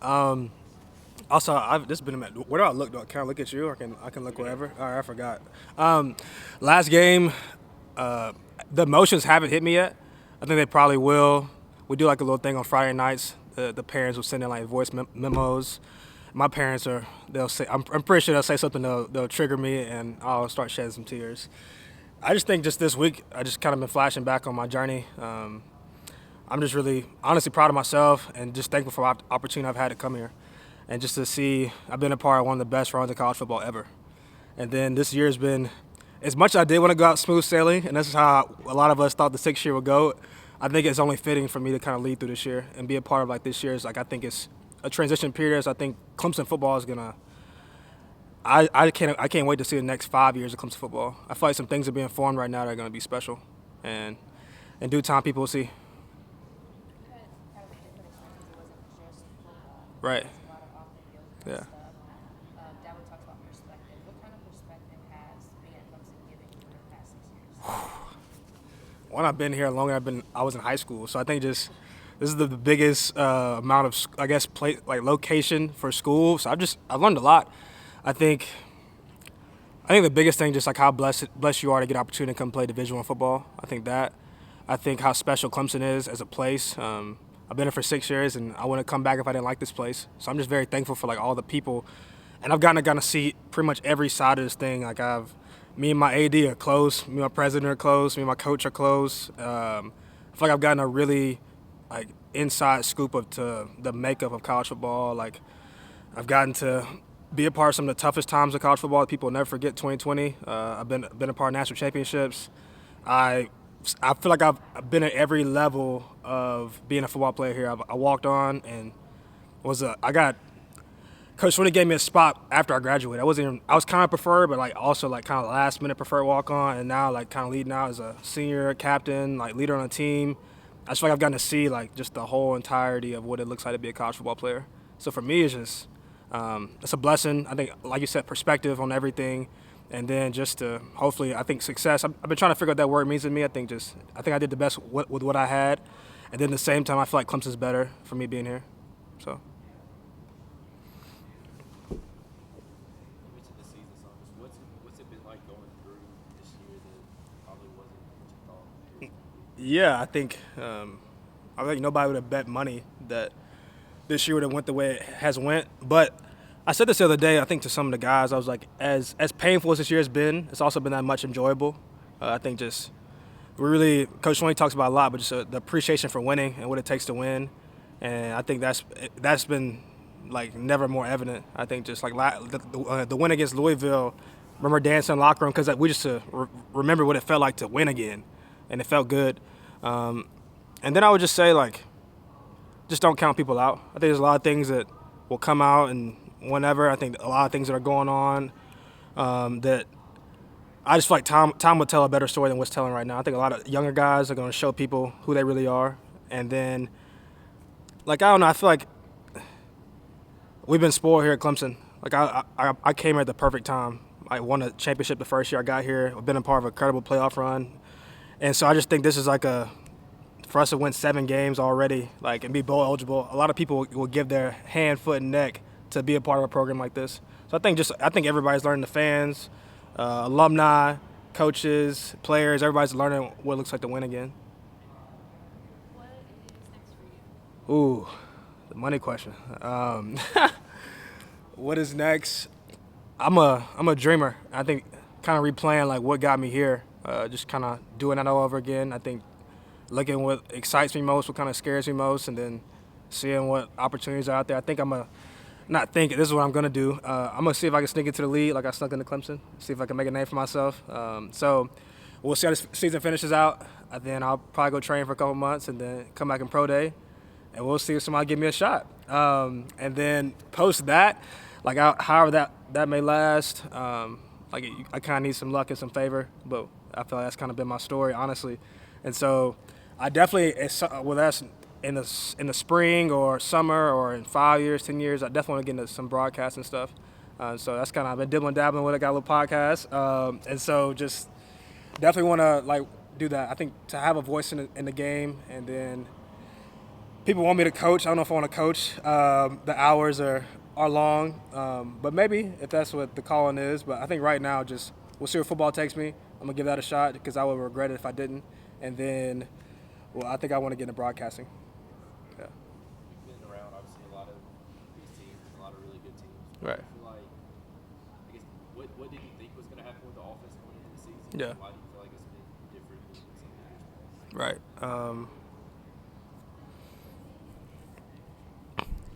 Also, this has been where do I look? Can I look at you, or I can look wherever? All right, I forgot. Last game, the emotions haven't hit me yet. I think they probably will. We do like a little thing on Friday nights. The parents will send in like voice memos. My parents are they'll say I'm pretty sure they'll say something they'll trigger me and I'll start shedding some tears. I just think just this week I just kind of been flashing back on my journey. I'm just really honestly proud of myself and just thankful for the opportunity I've had to come here. And just to see, I've been a part of one of the best runs of college football ever. And then this year's been, as much as I did want to go out smooth sailing, and this is how a lot of us thought the 6th year would go, I think it's only fitting for me to kind of lead through this year and be a part of like this year's, like I think it's a transition period. So I think Clemson football is going to, I can't wait to see the next 5 years of Clemson football. I feel like some things are being formed right now that are going to be special. And in due time, people will see. Right. Yeah. Dabo talks about perspective. What kind of perspective has being at Clemson given you in the past 6 years? One, I've been here longer. I was in high school, so I think just this is the biggest amount of I guess location for school. So I've learned a lot. I think the biggest thing just like how blessed you are to get an opportunity to come play Division I football. I think how special Clemson is as a place. I've been here for 6 years, and I wouldn't come back if I didn't like this place. So I'm just very thankful for like all the people, and I've gotten to see pretty much every side of this thing. Like me and my AD are close, me and my president are close, me and my coach are close. I feel like I've gotten a really like inside scoop of to the makeup of college football. Like I've gotten to be a part of some of the toughest times of college football that people will never forget. 2020. I've been a part of national championships. I feel like I've been at every level of being a football player here. I walked on and I got Coach Sweeney gave me a spot after I graduated. I was kind of preferred, but like also like kind of last minute preferred walk on, and now like kind of leading out as a senior captain, like leader on the team. I just feel like I've gotten to see like just the whole entirety of what it looks like to be a college football player. So for me, it's just it's a blessing. I think, like you said, perspective on everything, and then just to hopefully, I think success. I've been trying to figure out what that word means to me. I think I did the best with what I had, and then at the same time, I feel like Clemson's better for me being here. So. Mentioned the season song. What's it been like going through this year that probably wasn't what you thought it was going to be? Yeah, I think nobody would have bet money that this year would have went the way it has went. But I said this the other day, I think to some of the guys, I was like, as painful as this year has been, it's also been that much enjoyable. I think just Coach Sweeney talks about a lot, but just the appreciation for winning and what it takes to win. And I think that's been like never more evident. I think just like the win against Louisville, remember dancing in the locker room because we just remember what it felt like to win again, and it felt good. And then I would just say like, just don't count people out. I think there's a lot of things that will come out and whenever. I think a lot of things that are going on that I just feel like time will tell a better story than what's telling right now. I think a lot of younger guys are going to show people who they really are. And then, like, I don't know, I feel like we've been spoiled here at Clemson. Like, I came here at the perfect time. I won a championship the first year I got here. I've been a part of a credible playoff run. And so I just think this is like for us to win 7 games already, like, and be bowl eligible, a lot of people will give their hand, foot, and neck to be a part of a program like this. So I think everybody's learning, the fans, alumni, coaches, players, everybody's learning what it looks like to win again. What is next for you? Ooh, the money question. What is next? I'm a dreamer. I think kind of replaying like what got me here, just kind of doing that all over again. I think looking at what excites me most, what kind of scares me most, and then seeing what opportunities are out there. I think this is what I'm going to do. I'm going to see if I can sneak into the league like I snuck into Clemson, see if I can make a name for myself. So we'll see how this season finishes out. Then I'll probably go train for a couple months and then come back in pro day, and we'll see if somebody give me a shot. And then post that, like however that may last, I kind of need some luck and some favor, but I feel like that's kind of been my story, honestly. And so I definitely, whether that's in the spring or summer or in 5 years, 10 years, I definitely want to get into some broadcasting stuff. So that's kind of, I've been dibbling dabbling with it, got a little podcast. And so just definitely want to like do that. I think to have a voice in the game and then people want me to coach. I don't know if I want to coach. The hours are long, but maybe if that's what the calling is. But I think right now, just we'll see where football takes me. I'm gonna give that a shot because I would regret it if I didn't. And then, well, I think I want to get into broadcasting. Yeah. You've been around obviously a lot of these teams and a lot of really good teams. Right. I feel like, I guess, what did you think was going to happen with the offense going into the season? Yeah. Why do you feel like it's been different than some of the years past? Right.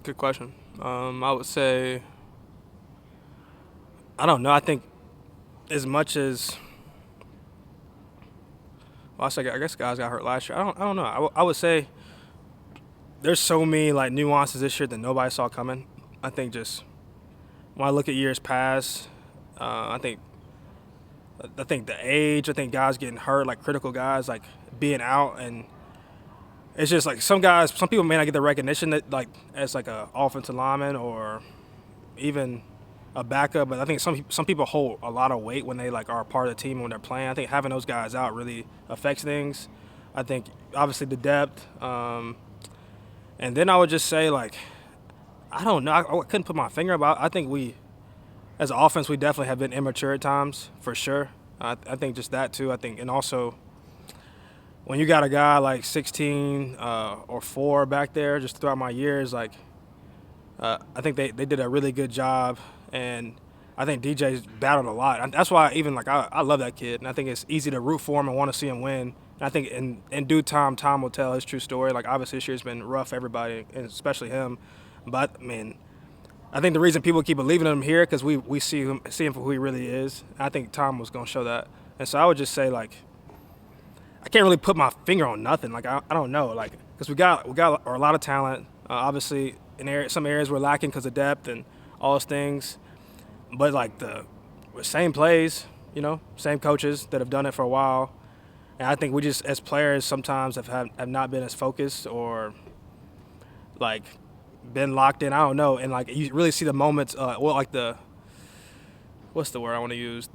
Good question. I would say, I don't know. I think as much as, well, I guess guys got hurt last year. I don't know. I would say there's so many like nuances this year that nobody saw coming. I think just when I look at years past, I think the age. I think guys getting hurt, like critical guys, like being out, and it's just like some people may not get the recognition that like as like a offensive lineman or even a backup, but I think some people hold a lot of weight when they like are a part of the team when they're playing. I think having those guys out really affects things. I think obviously the depth, and then I would just say like I don't know. I couldn't put my finger about. I think we, as an offense, we definitely have been immature at times for sure. I think just that too. I think and also when you got a guy like 16 or 4 back there, just throughout my years, like I think they did a really good job, and I think DJ's battled a lot. And that's why even like I love that kid, and I think it's easy to root for him and want to see him win. And I think in due time will tell his true story. Like obviously this year's been rough for everybody, and especially him. But I mean, I think the reason people keep believing in him here because we see him for who he really is. And I think Tom was going to show that, and so I would just say like. I can't really put my finger on nothing. Like I don't know. Like because we got a lot of talent. Obviously, in some areas we're lacking because of depth and all those things. But like the same plays, same coaches that have done it for a while. And I think we just as players sometimes have not been as focused or like been locked in. I don't know. And like you really see the moments. Like the what's the word I want to use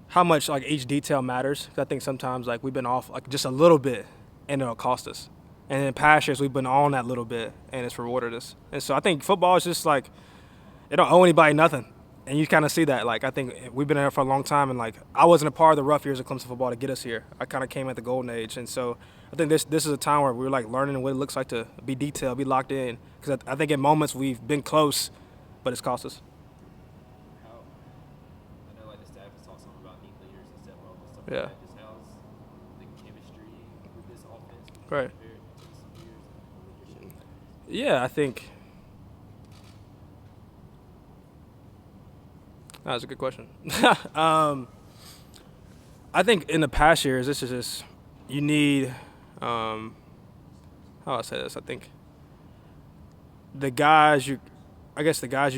how much like each detail matters. I think sometimes like we've been off like just a little bit and it'll cost us. And in past years we've been on that little bit and it's rewarded us. And so I think football is just like it don't owe anybody nothing. And you kind of see that. Like I think we've been there for a long time, and like I wasn't a part of the rough years of Clemson football to get us here. I kind of came at the golden age, and so I think this is a time where we're like learning what it looks like to be detailed, be locked in. Because I think in moments we've been close, but it's cost us. I know like the staff has talked some about neat leaders and step well and stuff Yeah. like that. Just how's the chemistry with this offense Right. compared to some years and leadership? Yeah, I think that was a good question. I think in the past years, this is just you need. How do I say this? I think the guys you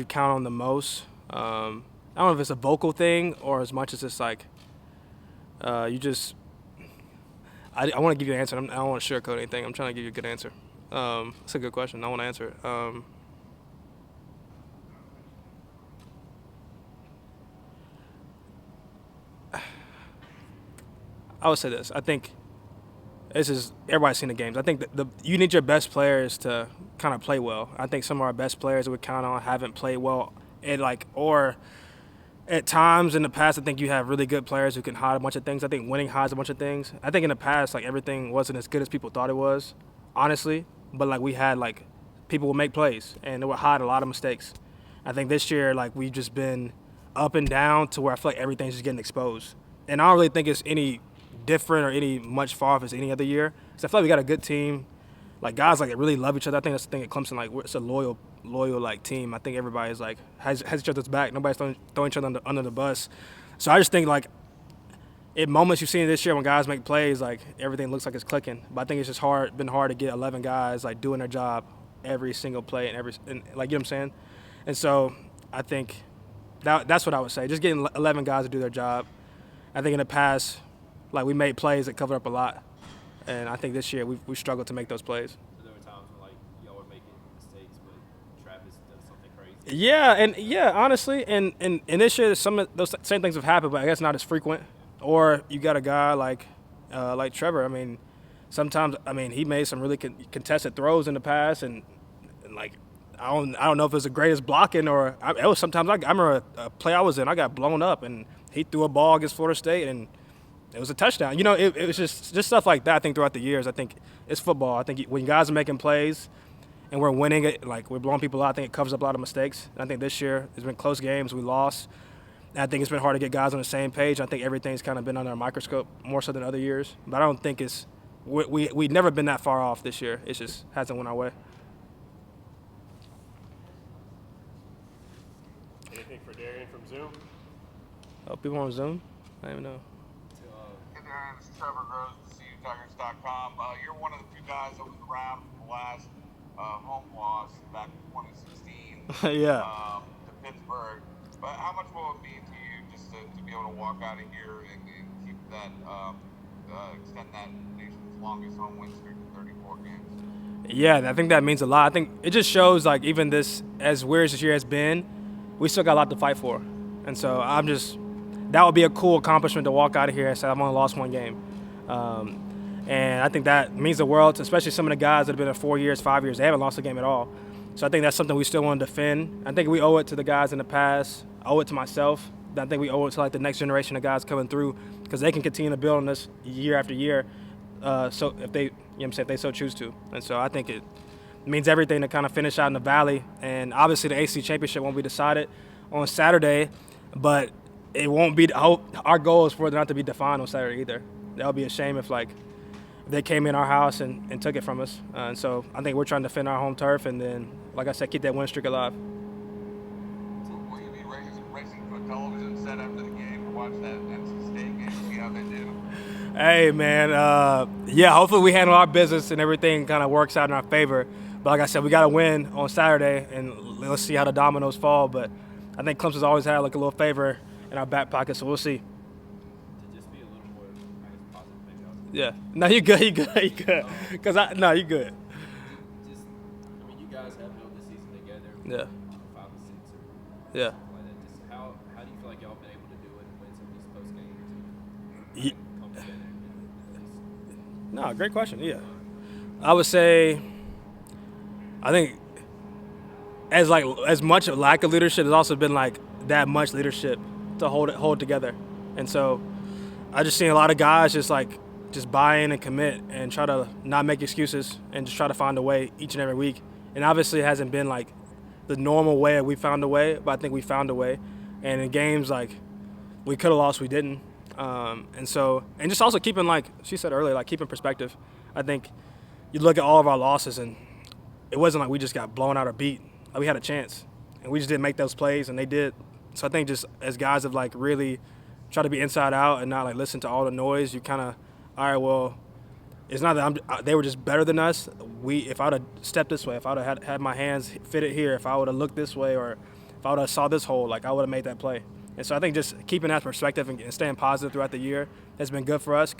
count on the most. I don't know if it's a vocal thing or as much as it's like you just. I want to give you an answer. I don't want to sugarcoat anything. I'm trying to give you a good answer. It's a good question. I want to answer it. I would say this. I think this is everybody's seen the games. I think you need your best players to kind of play well. I think some of our best players that we count on haven't played well, or at times in the past, I think you have really good players who can hide a bunch of things. I think winning hides a bunch of things. I think in the past, like everything wasn't as good as people thought it was, honestly. But like we had like people would make plays and they would hide a lot of mistakes. I think this year, like we've just been up and down to where I feel like everything's just getting exposed. And I don't really think it's any different or any much far off as any other year. Because I feel like we got a good team. Like guys like really love each other. I think that's the thing at Clemson. Like it's a loyal like team. I think everybody's like has each other's back. Nobody's throwing each other under the bus. So I just think like at moments you've seen this year when guys make plays, like everything looks like it's clicking. But I think it's just been hard to get 11 guys like doing their job every single play and like you know what I'm saying. And so I think that's what I would say. Just getting 11 guys to do their job. I think in the past, like we made plays that covered up a lot, and I think this year we struggled to make those plays. So there were times when like y'all were making mistakes, but Travis does something crazy. Yeah, honestly, and this year some of those same things have happened, but I guess not as frequent. Or you got a guy like Trevor. I mean, sometimes, I mean, he made some really contested throws in the past, and like I don't know if it was the greatest blocking or it was sometimes I remember a play I was in, I got blown up, and he threw a ball against Florida State, and it was a touchdown. You know, it was just stuff like that. I think throughout the years, I think it's football. I think when guys are making plays and we're winning it, like we're blowing people out, I think it covers up a lot of mistakes. And I think this year it's been close games, we lost. And I think it's been hard to get guys on the same page. I think everything's kind of been under a microscope more so than other years. But I don't think it's we've never been that far off this year. It just hasn't went our way. Anything for Darien from Zoom? Oh, people on Zoom? I don't even know. Hey Darien, this is Trevor Groves with CUTigers.com. You're one of the few guys that was around for the last home loss back in 2016 Yeah. to Pittsburgh. But how much will it mean to you just to be able to walk out of here and keep that, extend that nation's longest home win streak to 34 games? Yeah, I think that means a lot. I think it just shows, like, even this, as weird as this year has been, we still got a lot to fight for. And so that would be a cool accomplishment to walk out of here and say I've only lost one game. And I think that means the world, to especially some of the guys that have been there 4 years, 5 years. They haven't lost a game at all. So I think that's something we still want to defend. I think we owe it to the guys in the past. I owe it to myself. I think we owe it to like the next generation of guys coming through, because they can continue to build on this year after year. So if they, if they so choose to. And so I think it means everything to kind of finish out in the Valley. And obviously the AC Championship won't be decided on Saturday, but it won't be. Our goal is for it not to be defined on Saturday either. That would be a shame if they came in our house and took it from us. And so I think we're trying to defend our home turf and then, like I said, keep that win streak alive. So will you be racing for television set after the game to watch that NC State game, see how they do? Hey, man. Yeah, hopefully we handle our business and everything kind of works out in our favor. But like I said, we got to win on Saturday, and let's see how the dominoes fall. But I think Clemson's always had like a little favor in our back pocket, so we'll see. To just be a little more, I guess, positive, maybe I was Yeah. No, you good. You good. You good. just, I mean, you guys have built the season together. Yeah. 5 and 6 or Yeah. something like that. Just how do you feel like y'all been able to do it and win some of these close games and Ye- come together and at least No, great question. Yeah, I would say, I think as much lack of leadership, there's also been like that much leadership to hold it together, and so I just seen a lot of guys just buy in and commit and try to not make excuses and just try to find a way each and every week. And obviously it hasn't been like the normal way we found a way, but I think we found a way. And in games like we could have lost, we didn't. And just also keeping, like she said earlier, like keeping perspective. I think you look at all of our losses and it wasn't like we just got blown out or beat. Like we had a chance and we just didn't make those plays, and they did. So I think just as guys have like really tried to be inside out and not like listen to all the noise, you kind of, all right, well, it's not that they were just better than us. If I would have stepped this way, if I would have had my hands fitted here, if I would have looked this way, or if I would have saw this hole, like I would have made that play. And so I think just keeping that perspective and staying positive throughout the year has been good for us.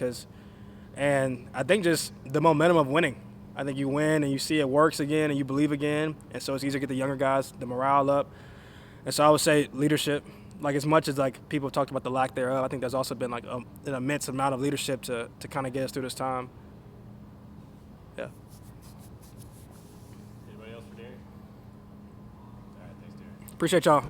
And I think just the momentum of winning. I think you win and you see it works again and you believe again. And so it's easier to get the younger guys, the morale up. And so I would say leadership. Like as much as like people talked about the lack thereof, I think there's also been like an immense amount of leadership to kind of get us through this time. Yeah. Anybody else for Darien? All right, thanks, Darien. Appreciate y'all.